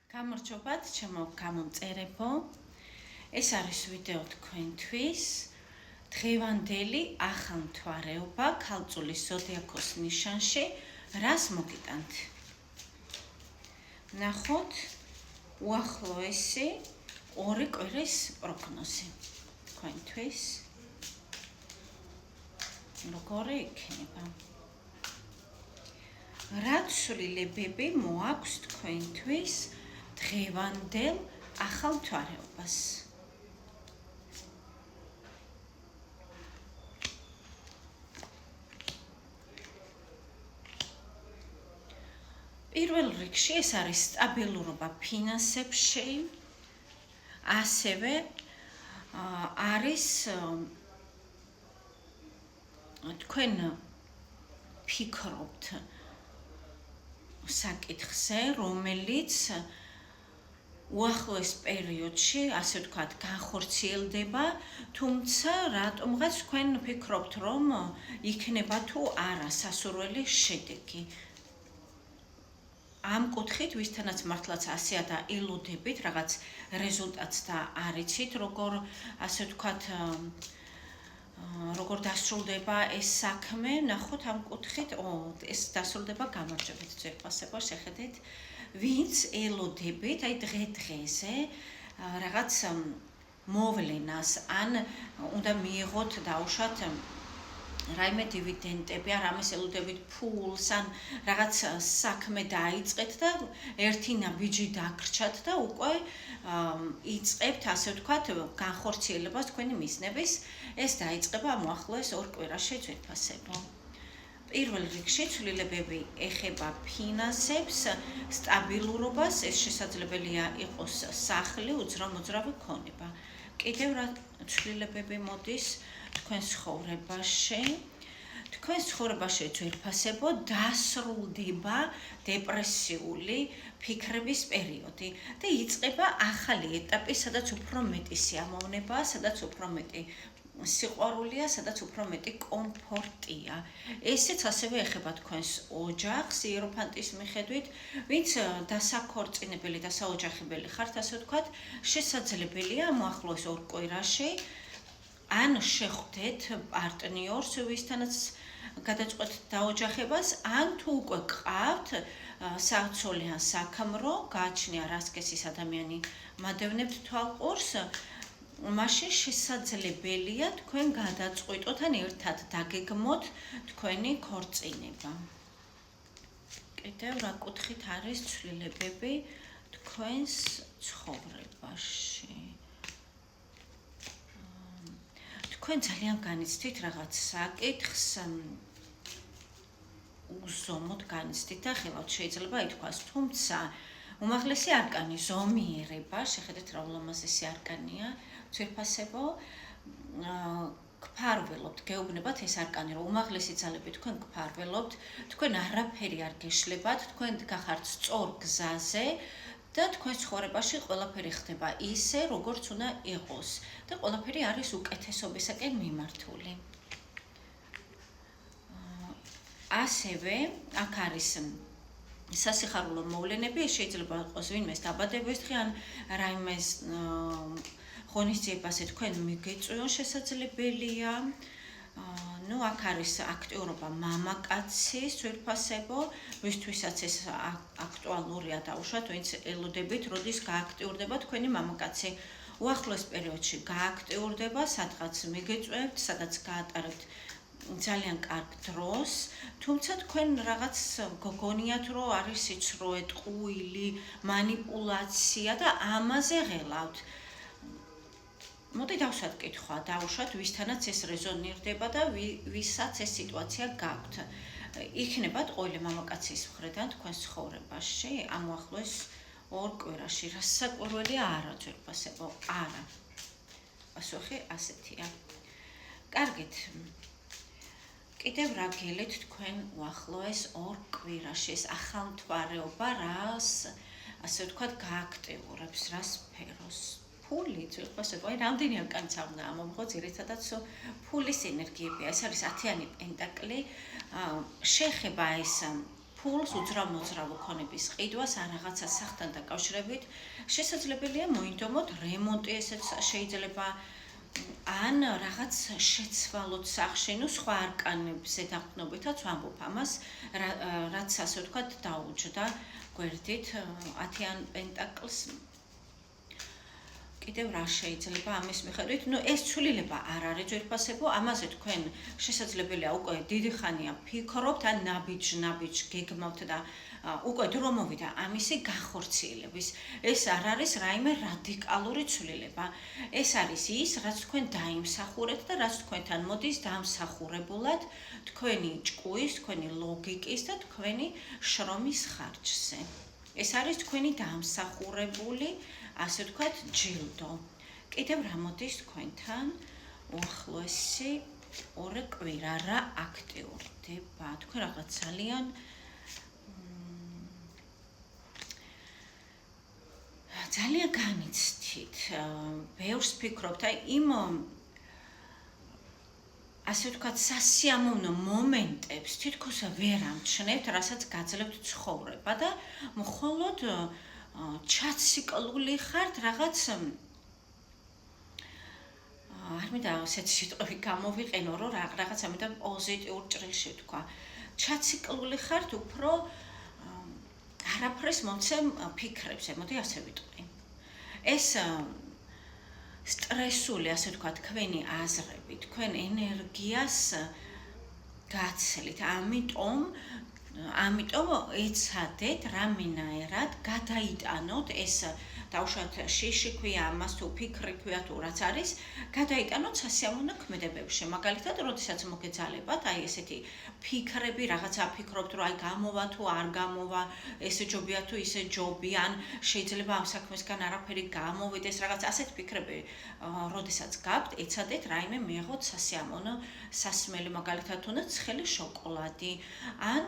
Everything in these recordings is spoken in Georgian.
გამარჯობათ, ჩემო გამომწერებო. ეს არის ვიდეო თქვენთვის. დღევანდელი ახალმთვარეობა ქალწულის ზოდიაქოს ნიშანში რას მოგიტანთ? ნახოთ უახლოესი 2 კვირის პროგნოზი თქვენთვის. როგორი იქნება? რა ცვლილებები მოაქვს თქვენთვის დღევანდელ ახალმთვარეობას? პირველ რიგში ეს არის სტაბილურობა ფინანსებში, ასევე არის თქვენ ფიქრობთ საკითხზე, რომელიც უახლოეს პერიოდში, ასე ვთქვათ, განხორციელდება, თუმცა რატომღაც თქვენ ფიქრობთ, რომ იქნება თუ არა სასურველი შედეგი. ამ კუთხით ვისთანაც მართლაც ასეა და ილუდებით რაღაც რეზულტატს და არიცით, როგორ ასე ვთქვათ, როგორ დასრულდება ეს საქმე, ნახოთ ამ კუთხით, ეს დასრულდება გამარჯვებით ძვირფასება, შეხედეთ, ვინც ელოდებით, აი დღე-დღეზე რაღაც მოვლენას, ან უნდა მიიღოთ დაუშვათ რაიმე დივიდენდები, ან რამეს ელოდებით ფულს, ან რაღაც საქმე დაიწყეთ და ერთი ნაბიჯი დაგრჩათ და უკვე იწყებთ, ასე ვთქვათ, განხორციელებას თქვენი მიზნების. ეს დაიწყება ამ უახლოეს 2 კვირაში ძვირფასებო. პირველ რიგში ცვლილებები ეხება ფინანსებს, სტაბილურობას, ეს შესაძლებელია იყოს სახლი, უძრავი ქონება. კიდევ რა ცვლილებები მოდის თქვენ ცხოვრებაში? თქვენ ცხოვრებაში ძვირფასებო დასრულდება დეპრესიული ფიქრების პერიოდი და იწყება ახალი ეტაპი, სადაც უფრო მეტი სიამოვნებაა, სადაც უფრო მეტი სიყვარულია, სადაც უფრო მეტი კომფორტია. ესეც ასევე ეხება თქვენს ოჯახს, იეროფანტის მიხედვით, ვინც დასაქორწინებელი და საოჯახებელი ხართ, ასე ვთქვათ, შესაძლებელია ამ უახლოეს 2 კვირაში ან შეხვდეთ პარტნიორს, ვისთანაც გადაწყვეტთ დაოჯახებას, ან თუ უკვე გყავთ საცოლე ან საქმრო, გააჩნია რასკეს ის ადამიანი, მადევნებთ თვალყურს, მაშინ შესაძლებელია თქვენ გადაწყვიტოთ ან ერთად დაგეგმოთ თქვენი ქორწინება. კიდევ რა კუთხით არის ცვლილებები თქვენს ცხოვრებაში? თქვენ ძალიან განიცდით რაღაც საკითხს, უზომოდ განიცდით და ხელავთ შეიძლება ითქვას, თუმცა უმაღლესი არკანი ზომიერება, შეხედეთ რა ულამაზესი არკანია, ძვირფასებო, გფარველობთ, გეუბნებათ ეს არკანი, რომ უმაღლესი ძალები თქვენ გფარველობთ, თქვენ არაფერი არ გეშლებათ, თქვენ გახართ სწორ გზაზე და თქვენ ცხოვრებაში ყველაფერი ხდება ისე, როგორც უნდა იყოს და ყველაფერი არის უკეთესობისაკენ მიმართული. ასევე აქ არის სასიხარულო მოვლენები, შეიძლება იყოს ვინმეს დაბადების დღე ან რაიმე ღონისძიებაზე თქვენ მიგეწვიონ შესაძლებელია. აქ არის აქტიურობა მამაკაცის, ძვირფასებო, ვისთვისაც ეს აქტუალურია დაუშვათ, ვინც ელოდებით, როდის გააქტიურდება თქვენი მამაკაცი. უახლოეს პერიოდში გააქტიურდება, სადღაც მიგეწვევთ, სადაც გაატარებთ ძალიან კარგ დროს, თუმცა თქვენ რაღაც გოგონიათ, რომ არის სიცრუე, ტყუილი, მანიპულაცია და ამაზე ღელავთ. მოდი დავუშვათ კითხვა, დავუშვათ ვისთანაც ეს რეზონირდება და ვისაც ეს სიტუაცია გაქვთ. იქნებათ ყოველი მამაკაცის მხრიდან თქვენ ცხოვრებაში ამ უახლოეს 2 კვირაში რასაკვირველია არა ძვირფასებო, არა. პასუხი ასეთია. კარგით. კიდევ რა გელით თქვენ უახლოეს 2 კვირაში ეს ახალმთვარეობა რას, ასე ვთქვათ, გააქტიურებს, რა სფეროს? ფული, ძვირფასებო, აი რამდენი არკანიც არ უნდა ამომღო, ძირითადად ფულის ენერგიებია. ეს არის 10-იანი პენტაკლი. შეეხება ეს ფულს უძრავ-მოძრავ ქონების ყიდვას ან რაღაცა სახთან დაკავშირებით შესაძლებელია მოინდომოთ რემონტი, ესეც შეიძლება ან რაღაც შეცვალოთ სახში, სხვა არკანებზე დაყრდნობითაც ვამბობ ამას, რაც ასე ვთქვათ დაუჯდა გვერდით 10-იან პენტაკლს. კიდევ რა შეიძლება ამის მიხედვით? ეს ცვლილება არ არის ძვირფასებო, ამაზე თქვენ შესაძლებელია უკვე დიდი ხანია ფიქრობთ, ან ნაბიჯ გეგმავთ და უკვე დრო მოვიდა ამისი განხორციელების. ეს არ არის რაიმე რადიკალური ცვლილება. ეს არის ის, რაც თქვენ დაიმსახურეთ და რაც თქვენთან მოდის დამსახურებულად თქვენი ჭკუის, თქვენი ლოგიკის და თქვენი შრომის ხარჯზე. ეს არის თქვენი დამსახურებული, ასე ვთქვათ, ჯილდო. კიდევ რა მოდის თქვენთან უახლოესი 2 კვირა რა აქტიურდება? თქვენ რაღაც ძალიან განიცდით, ბევრს ფიქრობთ, იმ ასე ვთქვათ, სასიამოვნო მომენტებს თითქოს ვერ ამჩნევთ, რასაც გაძლევთ ცხოვრება და მხოლოდ ჩაციკლული ხართ რაღაც არ მინდა ასეთ სიტყვები გამოვიყენო, რომ რაღაცა მინდა პოზიტიურ ჭრილში თქვა. ჩაციკლული ხართ უფრო არაფერს მომცემ ფიქრებზე, მოდი ასე ვიტყვი. ეს სტრესული, ასე ვთქვათ, თქვენი აზრები, თქვენ ენერგიას გაცლით. ამიტომ ეცადეთ რამენაერად გადაიტანოთ ეს დავუშვათ შიში ქვია ამას თუ ფიქრი ქვია თუ რაც არის, გადაიტანოთ სასიამოვნო ქმედებებში. მაგალითად, როდესაც მოგეძალებათ აი ესეთი ფიქრები, რაღაცა ფიქრობთ, რომ აი გამოვა თუ არ გამოვა, ესე ჯობია თუ ისე ჯობი, ან შეიძლება ამ საქმესგან არაფერი გამოვიდეს, რაღაც ასეთ ფიქრები, როდესაც გაქვთ, ეცადეთ რაიმე მიიღოთ სასიამოვნო სასმელი, მაგალითად, თუნდაც ცხელი შოკოლადი, ან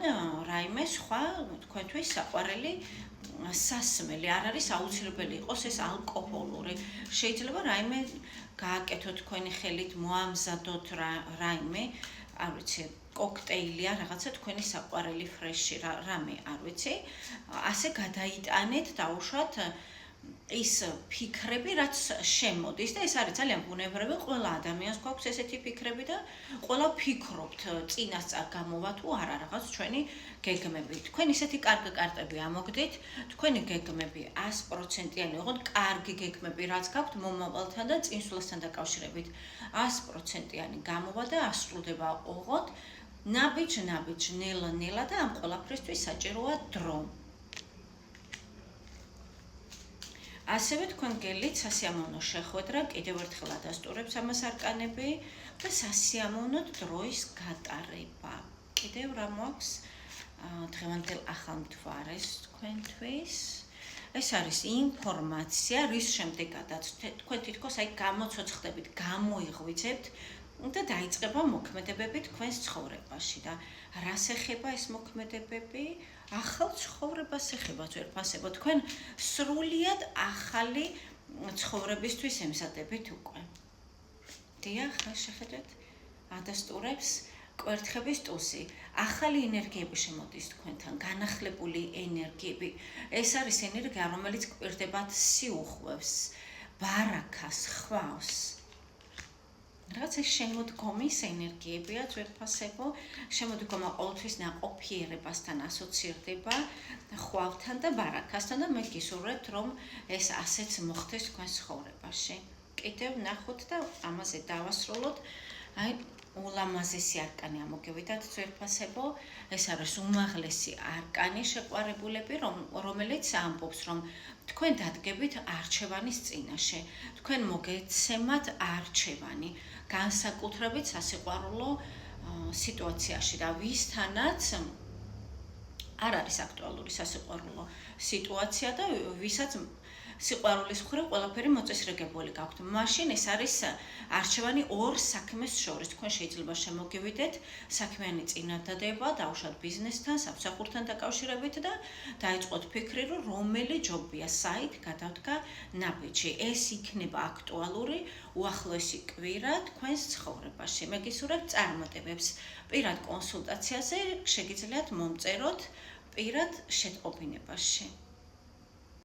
რაიმე სხვა თქვენთვის საყვარელი სასმელი. არ არის აუცილებელი იყოს ეს ალკოჰოლური. შეიძლება რაიმე გააკეთოთ თქვენი ხელით, მოამზადოთ რაიმე, არ ვიცი, კოქტეილია, რაღაცა თქვენი საყვარელი ფრეში, რამე, არ ვიცი. ასე გადაიტანეთ დაუშვათ ის ფიქრები, რაც შემოდის და ეს არის ძალიან ბუნებრივი, ყველა ადამიანს გვაქვს ესეთი ფიქრები და ყველა ფიქრობთ წინასწარ გამოვა თუ არა რაღაც ჩვენი გეგმები. თქვენ ისეთი კარგი კარტები ამოგდით, თქვენი გეგმები 100%-იანი იყოთ, კარგი გეგმები რაც გაქვთ მომავალთან და წინსვლასთან დაკავშირებით 100%-იანი გამოვა და ასრულდება ოღონდ ნაბიჯ, ნელა და ამ ყველაფრისთვის საჭიროა დრო. ასევე თქვენ გელით სასიამოვნო შეხვედრა, კიდევ ერთხელ ადასტურებს ამას არკანები და სასიამოვნო დროის გატარება. კიდევ რა მოაქვს დღევანდელ ახალ მთვარეს თქვენთვის? ეს არის ინფორმაცია, რის შემდეგაც თქვენ თითქოს აი გამოცოცხლდებით, გამოიღვიძებთ და დაიწყება მოქმედებები თქვენს ცხოვრებაში და რას ეხება ეს მოქმედებები? ახალ ცხოვრებას ეხება ძვირფასებო. თქვენ სრულიად ახალი ცხოვრებისთვის ემზადებით უკვე. დიახ, შეხედეთ, ადასტურებს კვერთხების ტუსი. ახალი ენერგიები შემოდის თქვენთან, განახლებული ენერგიები. ეს არის ენერგია, რომელიც კვირდებათ სიუხვევს, ბარაქას, ხვავს. რაც ეს შემოდგომის ენერგიებია ძვირფასებო, შემოდგომა ყოველთვის ნაყოფიერებასთან ასოცირდება, ხვავთან და ბარაქასთან და მე გისურვებთ, რომ ეს ასეც მოხდეს თქვენს ცხოვრებაში. კიდევ ნახოთ და ამაზე დავასრულოთ. აი ულამაზესი არკანი ამოგევიდათ ძვირფასებო, ეს არის უმაღლესი არკანი შეყვარებულები, რომელიც ამბობს, რომ თქვენ დადგებით არჩევანის წინაშე. თქვენ მოგეცემათ არჩევანი, განსაკუთრებით სასიყვარულო სიტუაციაში და ვისთანაც არ არის აქტუალური სასიყვარულო სიტუაცია და ვისაც სიყვარულის მხრივ ყველაფერი მოწესრიგებული გაქვთ. მაშინ ეს არის არჩევანი ორ საქმეს შორის. თქვენ შეიძლება შემოგივიდეთ საქმიანი წინადადება, დაუშვათ ბიზნესთან, სამსახურთან დაკავშირებით და დაიწყოთ ფიქრი, რომ რომელი ჯობია საით გადავდგა ნაბიჯი. ეს იქნება აქტუალური უახლოესი კვირა თქვენს ცხოვრებაში. მე გისურვებთ წარმატებებს. პირად კონსულტაციაზე შეგიძლიათ მომწეროთ პირად შეტყობინებაში.